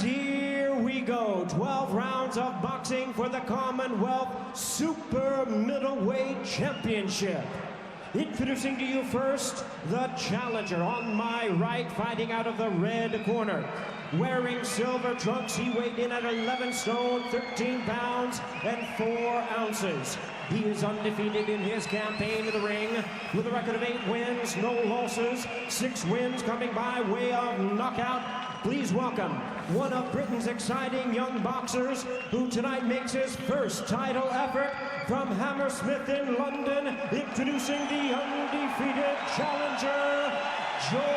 here we go. 12 rounds of boxing for the Commonwealth Super Middleweight Championship. Introducing to you first, the challenger on my right, fighting out of the red corner. Wearing silver trunks, he weighed in at 11 stone, 13 pounds, and 4 ounces. He is undefeated in his campaign in the ring, with a record of 8 wins, no losses, 6 wins coming by way of knockout. Please welcome one of Britain's exciting young boxers, who tonight makes his first title effort from Hammersmith in London, introducing the undefeated challenger, George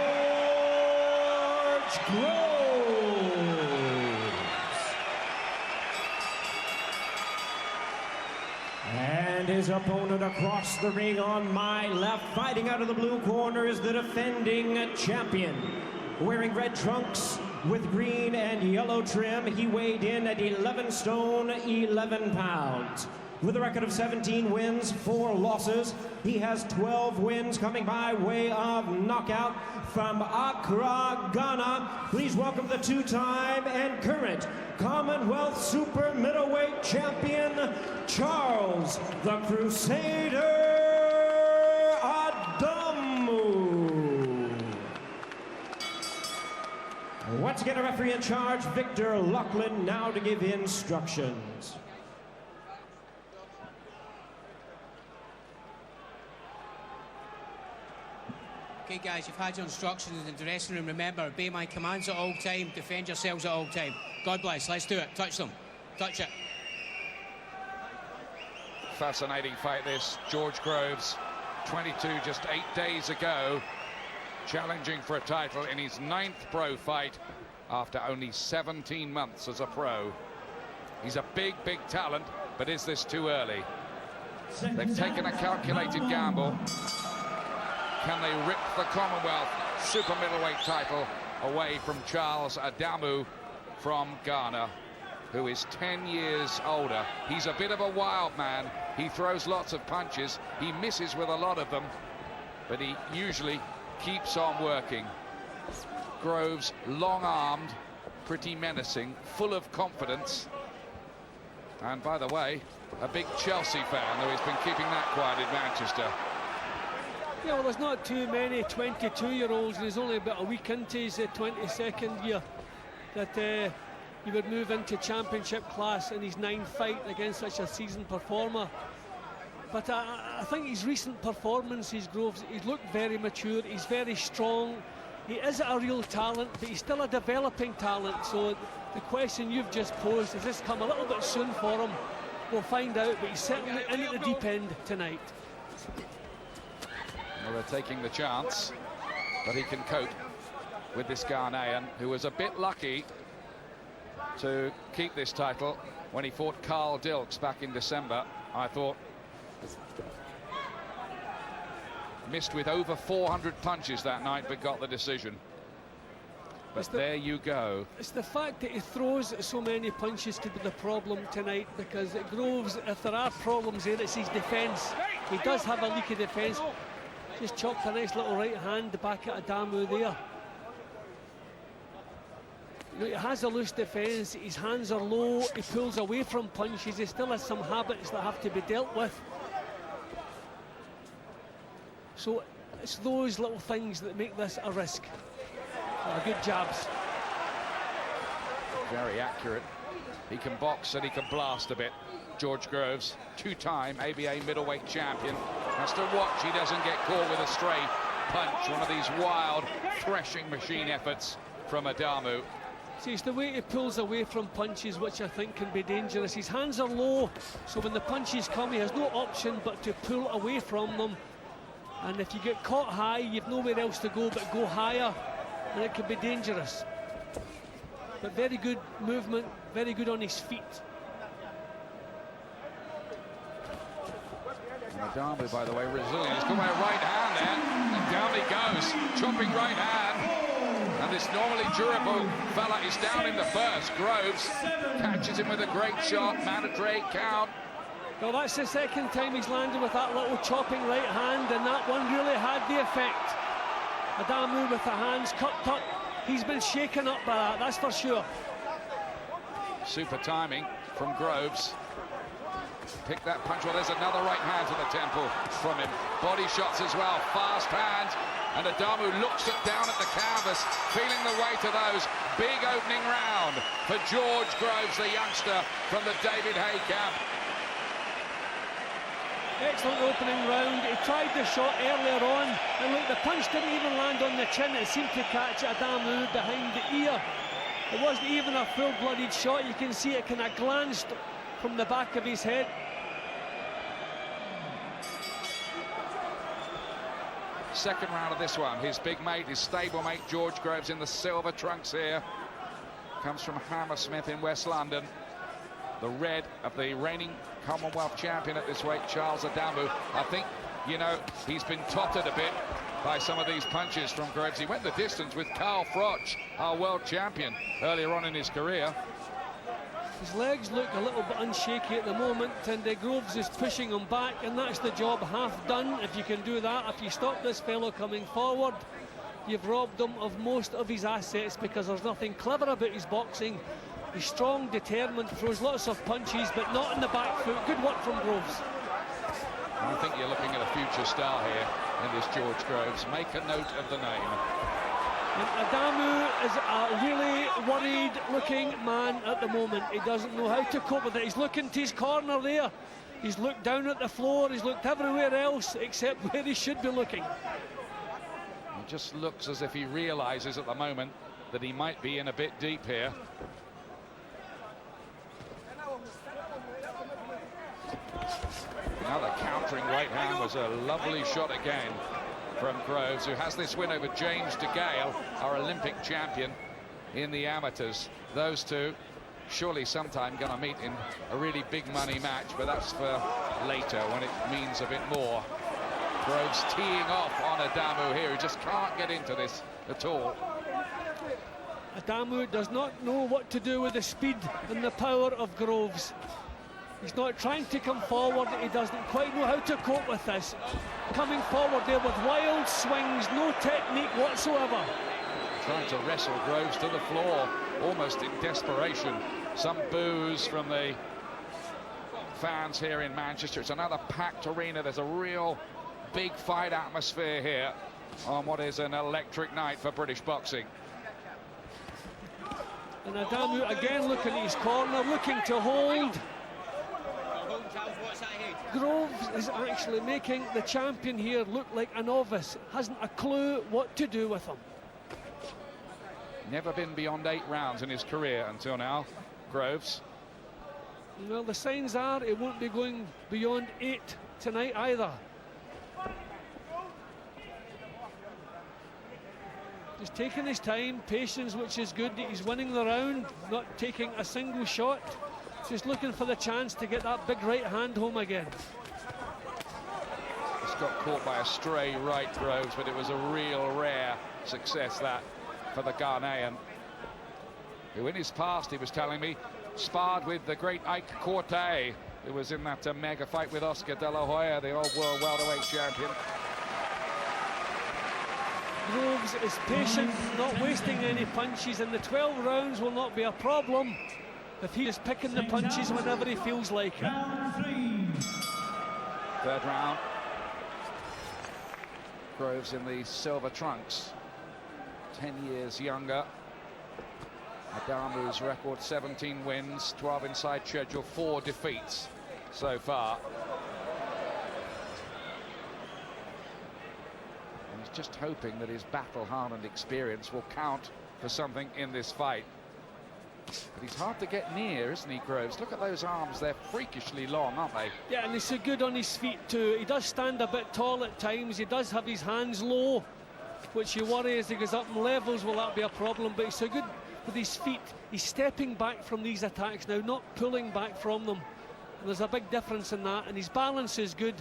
Groves. And his opponent across the ring on my left, fighting out of the blue corner, is the defending champion. Wearing red trunks with green and yellow trim, he weighed in at 11 stone, 11 pounds. With a record of 17 wins, 4 losses, he has 12 wins coming by way of knockout from Accra, Ghana. Please welcome the 2-time and current Commonwealth Super Middleweight Champion, Charles the Crusader Adamu. Once again, a referee in charge, Victor Lachlan, now to give instructions. Okay, guys, you've had your instructions in the dressing room. Remember, obey my commands at all time, defend yourselves at all time. God bless. Let's do it. Touch them. Touch it. Fascinating fight, this. George Groves, 22, just 8 days ago, challenging for a title in his 9th pro fight after only 17 months as a pro. He's a big, big talent, but is this too early? They've taken a calculated gamble. Can they rip the Commonwealth Super Middleweight title away from Charles Adamu from Ghana, who is 10 years older? He's a bit of a wild man. He throws lots of punches. He misses with a lot of them, but he usually keeps on working. Groves, long-armed, pretty menacing, full of confidence. And by the way, a big Chelsea fan, though he's been keeping that quiet in Manchester. Yeah, well, there's not too many 22-year-olds, and he's only about a week into his 22nd year, that he would move into championship class in his 9th fight against such a seasoned performer. But I think his recent performances, Groves, he's looked very mature, he's very strong. He is a real talent, but he's still a developing talent. So the question you've just posed, has this come a little bit soon for him? We'll find out, but he's certainly in at the deep end tonight. Well, they're taking the chance, but he can cope with this Ghanaian, who was a bit lucky to keep this title when he fought Carl Dilks back in December. I thought missed with over 400 punches that night, but got the decision. But there you go. It's the fact that he throws so many punches could be the problem tonight, because Groves, if there are problems there, it's his defence. He does have a leaky defence. Just chopped a nice little right hand back at Adamu there. You know, he has a loose defence, his hands are low, he pulls away from punches, he still has some habits that have to be dealt with. So it's those little things that make this a risk. Good jabs. Very accurate. He can box and he can blast a bit. George Groves, 2-time ABA middleweight champion, has to watch he doesn't get caught with a stray punch. One of these wild threshing machine efforts from Adamu. See, it's the way he pulls away from punches which I think can be dangerous. His hands are low, so when the punches come, he has no option but to pull away from them. And if you get caught high, you've nowhere else to go but go higher, and it can be dangerous. But very good movement, very good on his feet. Adamu, by the way, resilient. He's got a right hand there, and down he goes, chopping right hand. And this normally durable fella is down in the first. Groves catches him with a great shot, mandatory count. Well, that's the second time he's landed with that little chopping right hand, and that one really had the effect. Adamu with the hands cupped up. He's been shaken up by that, that's for sure. Super timing from Groves. Pick that punch. Well, there's another right hand to the temple from him. Body shots as well. Fast hands. And Adamu looks down at the canvas, feeling the weight of those. Big opening round for George Groves, the youngster from the David Hay camp. Excellent opening round. He tried the shot earlier on, and look, the punch didn't even land on the chin. It seemed to catch Adamu behind the ear. It wasn't even a full-blooded shot. You can see it kind of glanced from the back of his head. Second round of this one. His big mate, his stablemate George Groves in the silver trunks here. Comes from Hammersmith in West London. The red of the reigning Commonwealth champion at this weight, Charles Adamu. I think, you know, he's been tottered a bit by some of these punches from Groves. He went the distance with Carl Froch, our world champion, earlier on in his career. His legs look a little bit unshaky at the moment, and Groves is pushing him back, and that's the job half done. If you can do that, if you stop this fellow coming forward, you've robbed him of most of his assets, because there's nothing clever about his boxing. He's strong, determined, throws lots of punches, but not in the back foot. Good work from Groves. I think you're looking at a future star here in this George Groves. Make a note of the name. And Adamu is a really worried-looking man at the moment. He doesn't know how to cope with it. He's looking to his corner there. He's looked down at the floor. He's looked everywhere else except where he should be looking. It just looks as if he realises at the moment that he might be in a bit deep here. Another countering right hand was a lovely shot again from Groves, who has this win over James DeGale, our Olympic champion in the amateurs. Those two surely sometime going to meet in a really big money match, but that's for later when it means a bit more. Groves teeing off on Adamu here. He just can't get into this at all. Adamu does not know what to do with the speed and the power of Groves. He's not trying to come forward. He doesn't quite know how to cope with this. Coming forward there with wild swings, no technique whatsoever. Trying to wrestle Groves to the floor, almost in desperation. Some boos from the fans here in Manchester. It's another packed arena. There's a real big fight atmosphere here on what is an electric night for British boxing. And Adamu again looking at his corner, looking to hold. Groves is actually making the champion here look like a novice. Hasn't a clue what to do with him. Never been beyond 8 rounds in his career until now, Groves. Well, the signs are it won't be going beyond 8 tonight either. Just taking his time, patience, which is good. He's winning the round, not taking a single shot. Just looking for the chance to get that big right hand home again. Just got caught by a stray right, Groves, but it was a real rare success, that, for the Ghanaian, who in his past, he was telling me, sparred with the great Ike Corte, who was in that mega fight with Oscar De La Hoya, the old world welterweight champion. Groves is patient, not wasting any punches, and the 12 rounds will not be a problem if he is picking the punches whenever he feels like it. Third round. Groves in the silver trunks, 10 years younger. Adamu's record 17 wins, 12 inside schedule, 4 defeats so far. And he's just hoping that his battle-hardened experience will count for something in this fight. But he's hard to get near, isn't he, Groves? Look at those arms, they're freakishly long, aren't they? Yeah, and he's so good on his feet too. He does stand a bit tall at times. He does have his hands low, which you worry as he goes up in levels, will that be a problem? But he's so good with his feet. He's stepping back from these attacks now, not pulling back from them. And there's a big difference in that, and his balance is good.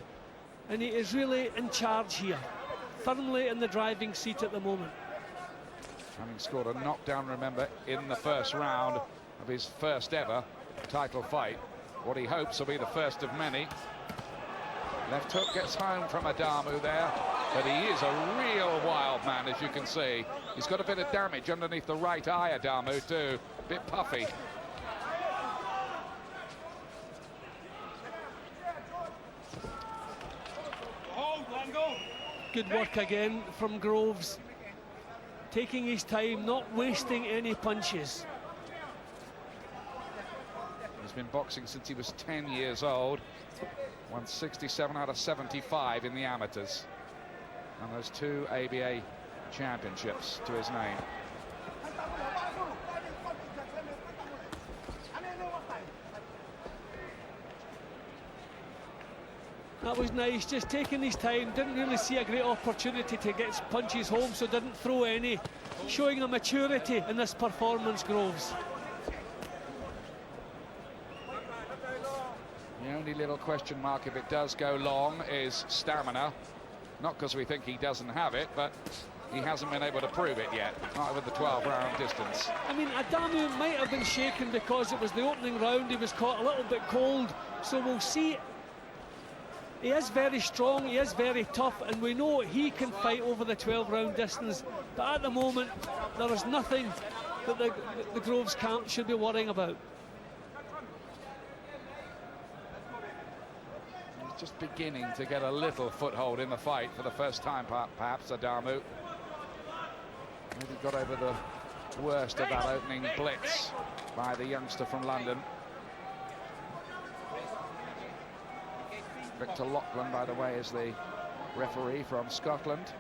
And he is really in charge here, firmly in the driving seat at the moment. Having scored a knockdown, remember, in the first round of his first ever title fight. What he hopes will be the first of many. Left hook gets home from Adamu there, but he is a real wild man, as you can see. He's got a bit of damage underneath the right eye, Adamu, too. Bit puffy. good work again from Groves. Taking his time, not wasting any punches. He's been boxing since he was 10 years old. Won 67 out of 75 in the amateurs. And those 2 ABA championships to his name. That was nice, just taking his time. Didn't really see a great opportunity to get his punches home, so didn't throw any. Showing a maturity in this performance, Groves. The only little question mark, if it does go long, is stamina. Not because we think he doesn't have it, but he hasn't been able to prove it yet, not over the 12-round distance. I mean, Adamu might have been shaken because it was the opening round. He was caught a little bit cold, so we'll see. He is very strong, he is very tough, and we know he can fight over the 12-round distance. But at the moment, there is nothing that the Groves camp should be worrying about. He's just beginning to get a little foothold in the fight for the first time, perhaps, Adamu. Maybe got over the worst of that opening blitz by the youngster from London. Victor Lachlan, by the way, is the referee from Scotland.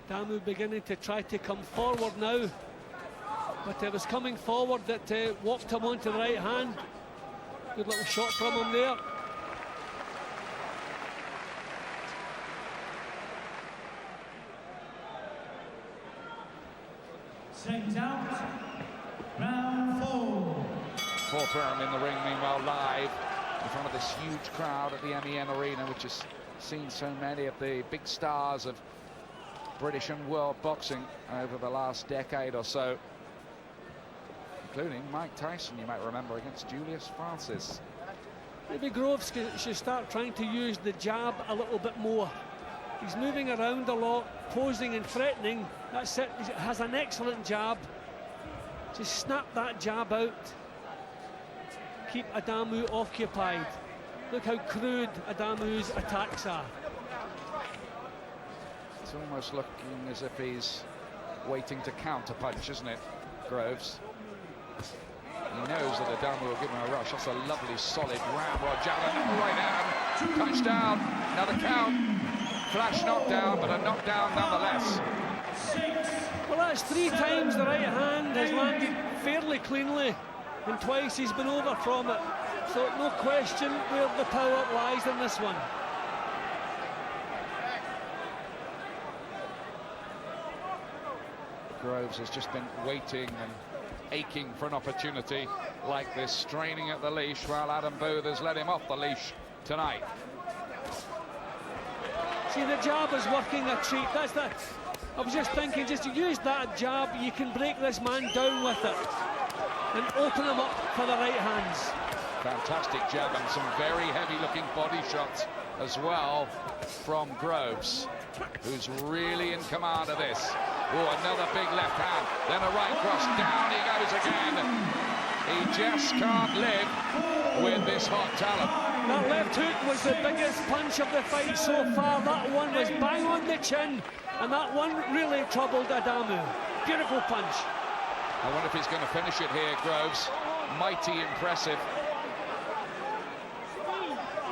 Adamu beginning to try to come forward now, but it was coming forward that walked him onto the right hand. Good little shot from him there. Second out, round 4. 4th round in the ring, meanwhile, live in front of this huge crowd at the MEN Arena, which has seen so many of the big stars of British and world boxing over the last decade or so, including Mike Tyson, you might remember, against Julius Francis. Maybe Groves should start trying to use the jab a little bit more. He's moving around a lot, posing and threatening. That's it. He has an excellent jab. Just snap that jab out. Keep Adamu occupied. Look how crude Adamu's attacks are. It's almost looking as if he's waiting to counter-punch, isn't it, Groves? He knows that Adamu will give him a rush. That's a lovely, solid ramrod jab. Right hand. Touchdown. Another count. Flash knockdown, but a knockdown nonetheless. Well, that's 3 times the right hand has landed fairly cleanly, and twice he's been over from it. So no question where the power lies in this one. Groves has just been waiting and aching for an opportunity like this, straining at the leash, while Adam Booth has let him off the leash tonight. See, the jab is working a treat. That's that. I was just thinking, just to use that jab, you can break this man down with it and open him up for the right hands. Fantastic jab and some very heavy-looking body shots as well from Groves, who's really in command of this. Oh, another big left hand, then a right cross, down he goes again. He just can't live with this hot talent. That left hook was the biggest punch of the fight so far. That one was bang on the chin, and that one really troubled Adamu. Beautiful punch. I wonder if he's going to finish it here, Groves. Mighty impressive.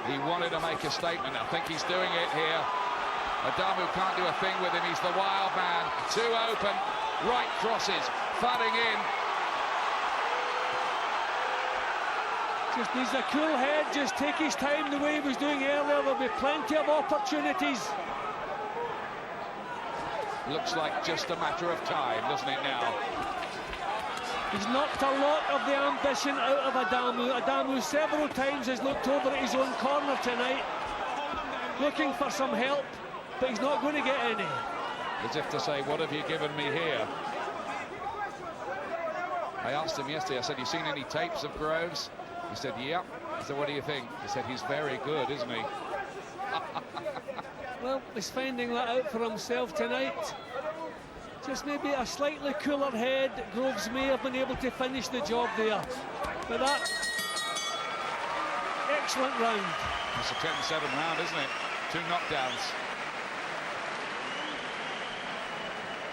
He wanted to make a statement. I think he's doing it here. Adamu can't do a thing with him. He's the wild man. Too open. Right crosses. Thudding in. Just needs a cool head. Just take his time the way he was doing earlier. There'll be plenty of opportunities. Looks like just a matter of time, doesn't it now? He's knocked a lot of the ambition out of Adamu. Adamu several times has looked over at his own corner tonight, looking for some help, but he's not going to get any. As if to say, what have you given me here? I asked him yesterday, I said, you seen any tapes of Groves? He said, yep. I said, what do you think? He said, he's very good, isn't he? Well, he's finding that out for himself tonight. Just maybe a slightly cooler head. Groves may have been able to finish the job there. But that excellent round. It's a 10-7 round, isn't it? 2 knockdowns.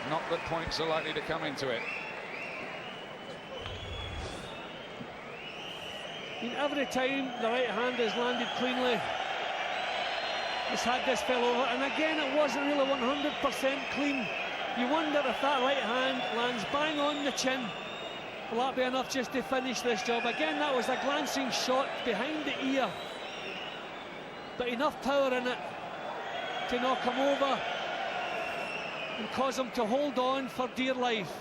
Not that points are likely to come into it. Every time the right hand has landed cleanly, it's had this fell over, and again it wasn't really 100% clean. You wonder if that right hand lands bang on the chin, will that be enough just to finish this job? Again, that was a glancing shot behind the ear, but enough power in it to knock him over and cause him to hold on for dear life.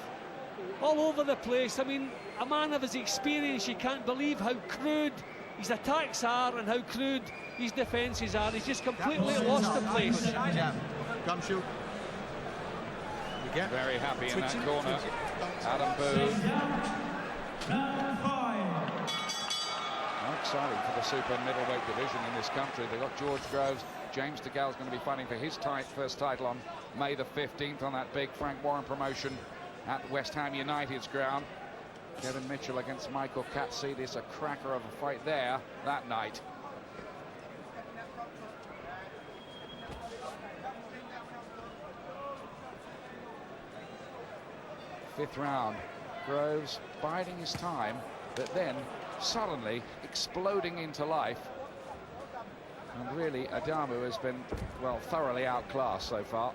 All over the place. I mean, a man of his experience, you can't believe how crude his attacks are and how crude his defences are. He's just completely lost the place. Yeah, come shoot. Very happy in that corner. Adamu. Exciting for the super middleweight division in this country. They've got George Groves. James DeGale's going to be fighting for his first title on May the 15th on that big Frank Warren promotion at West Ham United's ground. Kevin Mitchell against Michael Katsidis, a cracker of a fight there that night. Fifth round, Groves biding his time, but then suddenly exploding into life. And really, Adamu has been, well, thoroughly outclassed so far.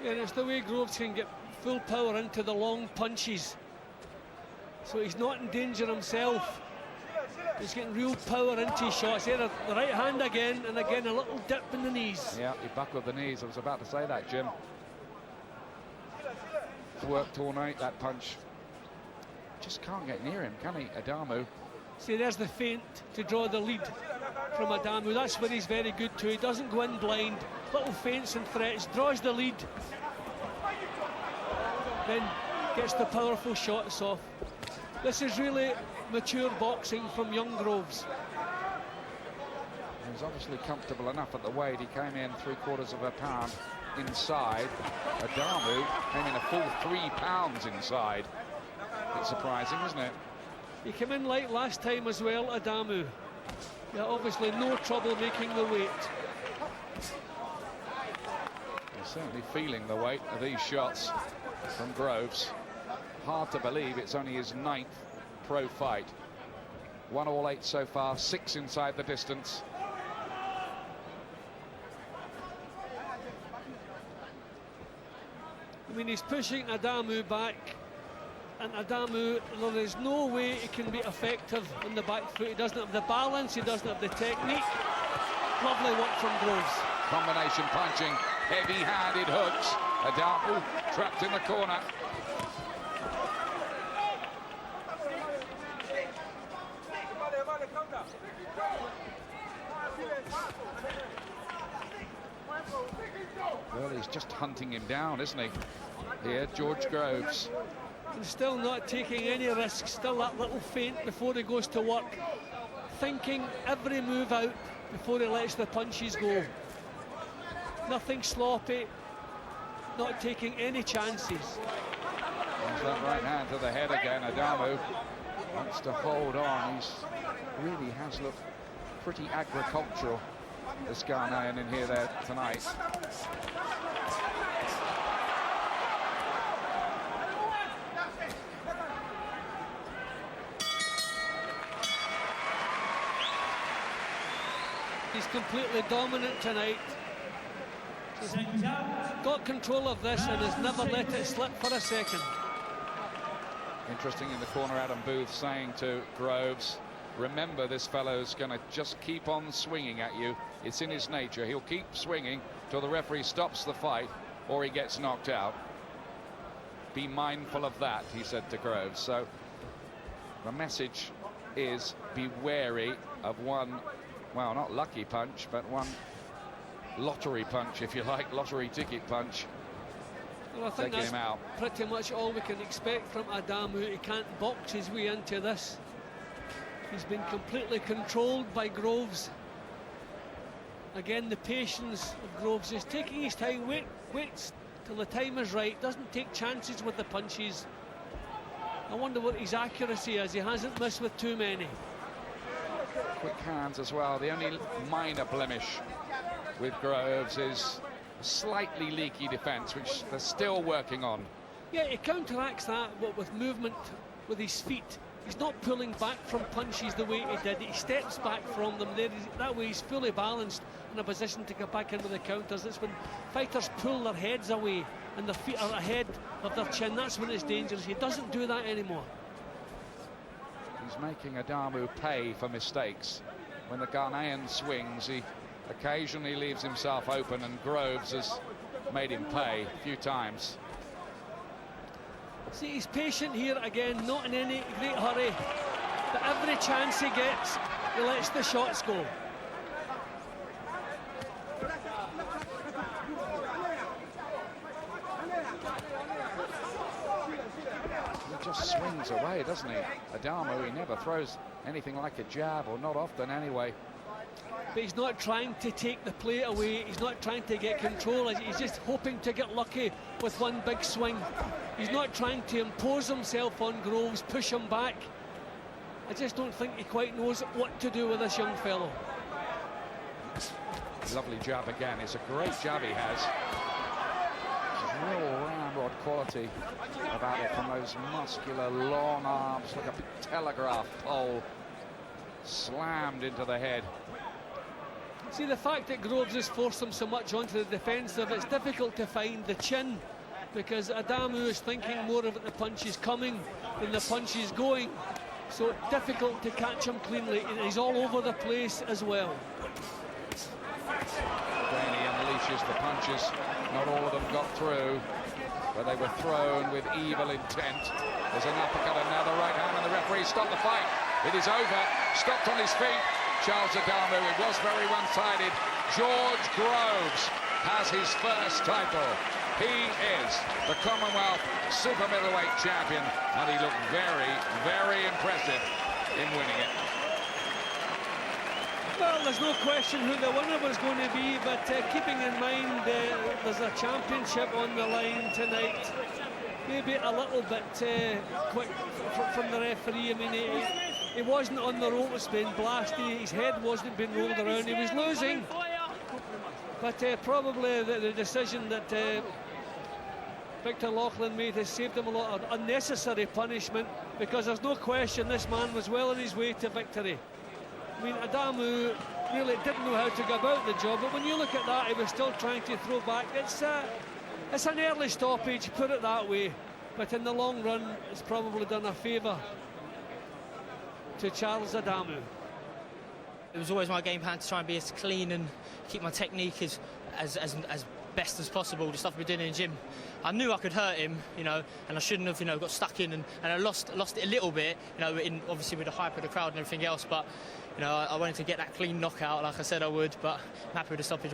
Yeah, and it's the way Groves can get full power into the long punches. So he's not in danger himself. He's getting real power into his shots. Here, the right hand again, and again a little dip in the knees. Yeah, he buckled the knees. I was about to say that, Jim. It's worked all night, that punch. Just can't get near him, can he, Adamu? See, there's the feint to draw the lead from Adamu. That's where he's very good too. He doesn't go in blind. Little feints and threats, draws the lead. Then gets the powerful shots off. This is really mature boxing from young Groves. He was obviously comfortable enough at the weight. He came in 3/4 of a pound inside. Adamu came in a full 3 pounds inside. It's surprising, isn't it? He came in light last time as well, Adamu. Yeah, obviously no trouble making the weight. He's certainly feeling the weight of these shots from Groves. Hard to believe it's only his 9th pro fight. 1 all 8 so far, 6 inside the distance. I mean, he's pushing Adamu back, and Adamu, there is no way he can be effective on the back foot. He doesn't have the balance, he doesn't have the technique. Lovely work from Groves. Combination punching, heavy-handed hooks. Adamu trapped in the corner. Well, he's just hunting him down, isn't he? Here, George Groves. He's still not taking any risks. Still that little feint before he goes to work. Thinking every move out before he lets the punches go. Nothing sloppy. Not taking any chances. There's that right hand to the head again. Adamu wants to hold on. He's really has looked pretty agricultural, this Ghanaian in here there tonight. He's completely dominant tonight. He's got control of this and has never let it slip for a second. Interesting in the corner, Adam Booth saying to Groves, remember, this fellow's going to just keep on swinging at you. It's in his nature. He'll keep swinging till the referee stops the fight or he gets knocked out. Be mindful of that, he said to Groves. So the message is be wary of one, well, not lucky punch, but one lottery punch, if you like, lottery ticket punch. Well, I think taking that's him out. Pretty much all we can expect from Adamu. He can't box his way into this. He's been completely controlled by Groves. Again, the patience of Groves is taking his time, waits till the time is right, doesn't take chances with the punches. I wonder what his accuracy is. He hasn't missed with too many. Quick hands as well. The only minor blemish with Groves is a slightly leaky defence, which they're still working on. Yeah, he counteracts that with movement with his feet. He's not pulling back from punches the way he did. He steps back from them. That way he's fully balanced in a position to get back into the counters. It's when fighters pull their heads away and their feet are ahead of their chin. That's when it's dangerous. He doesn't do that anymore. He's making Adamu pay for mistakes. When the Ghanaian swings, he occasionally leaves himself open, and Groves has made him pay a few times. See, he's patient here again, not in any great hurry, but every chance he gets, he lets the shots go. He just swings away, doesn't he? Adamu, he never throws anything like a jab, or not often anyway. But he's not trying to take the plate away. He's not trying to get control. He's just hoping to get lucky with one big swing. He's not trying to impose himself on Groves, push him back. I just don't think he quite knows what to do with this young fellow. Lovely jab again. It's a great jab he has. There's real ramrod quality about it from those muscular long arms, like a big telegraph pole slammed into the head. See, the fact that Groves has forced him so much onto the defensive, it's difficult to find the chin, because Adamu is thinking more about the punches coming than the punches going. So difficult to catch him cleanly, and he's all over the place as well. Again, he unleashes the punches. Not all of them got through, but they were thrown with evil intent. There's an uppercut, another right hand, and the referee stopped the fight. It is over. Stopped on his feet. Charles Adamu. It was very one-sided. George Groves has his first title. He is the Commonwealth Super Middleweight Champion, and he looked very, very impressive in winning it. Well, there's no question who the winner was going to be, but keeping in mind there's a championship on the line tonight, maybe a little bit quick from the referee. I mean, he wasn't on the ropes being blasted, his head wasn't being rolled around, he was losing. But probably the decision that Victor Loughlin made has saved him a lot of unnecessary punishment, because there's no question this man was well on his way to victory. I mean, Adamu really didn't know how to go about the job, but when you look at that, he was still trying to throw back. It's an early stoppage, put it that way, but in the long run, it's probably done a favour to Charles Adamu. It was always my game plan to try and be as clean and keep my technique as best as possible, the stuff we're doing in the gym. I knew I could hurt him, you know, and I shouldn't have, you know, got stuck in, and I lost it a little bit, you know, obviously with the hype of the crowd and everything else, but, you know, I wanted to get that clean knockout like I said I would, but I'm happy with the stoppage.